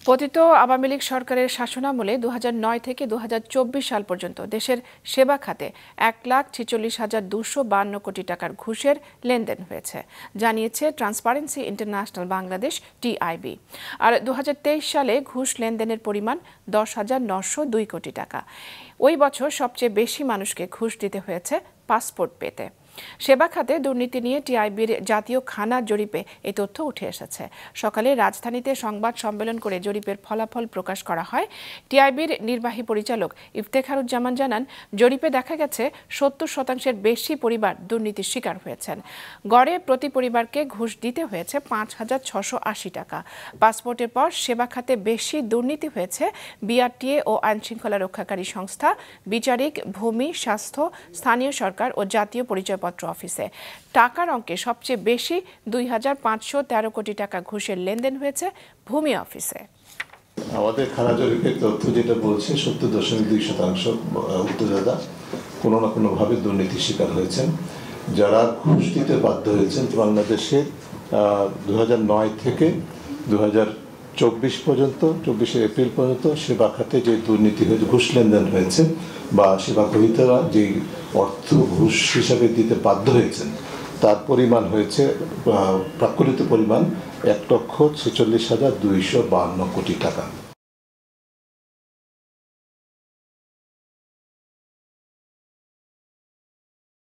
পতিত আওয়ামী লীগ সরকারের শাসনামলে 2009 থেকে 2024 সাল পর্যন্ত দেশের সেবা খাতে 1,46,252 কোটি টাকার ঘুষের লেনদেন হয়েছে, জানিয়েছে ট্রান্সপারেন্সি ইন্টারন্যাশনাল বাংলাদেশ টিআইবি। আর 2023 সালে ঘুষ লেনদেনের পরিমাণ 10,902 কোটি টাকা। ওই বছর সবচেয়ে বেশি মানুষকে ঘুষ দিতে হয়েছে পাসপোর্ট পেতে। সেবা খাতে দুর্নীতি নিয়ে টিআইবির জাতীয় খানা জরিপে এই তথ্য উঠে এসেছে। সকালে রাজধানীতে সংবাদ সম্মেলন করে জরিপের ফলাফল প্রকাশ করা হয়। টিআইবির নির্বাহী পরিচালক ইফতেখারুজ্জামান জানান, জরিপে দেখা গেছে 70% বেশি পরিবার দুর্নীতির শিকার হয়েছেন। গড়ে প্রতি পরিবারকে ঘুষ দিতে হয়েছে 5,680 টাকা। পাসপোর্টের পর সেবা খাতে বেশি দুর্নীতি হয়েছে বিআরটিএ ও আইনশৃঙ্খলা রক্ষাকারী সংস্থা, বিচারিক, ভূমি, স্বাস্থ্য, স্থানীয় সরকার ও জাতীয় পরিচয় অফিসে। টাকার অঙ্কে সবচেয়ে বেশি 2,513 কোটি টাকা ঘুষের লেনদেন হয়েছে ভূমি অফিসে। আমাদের খানা জরিপের তথ্য যেটা বলছে 70.2% উত্তরদাতা কোনো না কোনোভাবে দুর্নীতির শিকার হয়েছেন। যারা ঘুষ দিতে বাধ্য হয়েছেন বাংলাদেশে 2009 থেকে 2024 পর্যন্ত, 24 এপ্রিল পর্যন্ত সেবা খাতে যে দুর্নীতি হয়েছে, ঘুষ লেনদেন হয়েছে বা সেবা গ্রহীতারা যে অর্থ ঘুষ হিসাবে দিতে বাধ্য হয়েছেন তার পরিমাণ হয়েছে প্রাক্কলিত পরিমাণ 1,46,252 কোটি টাকা।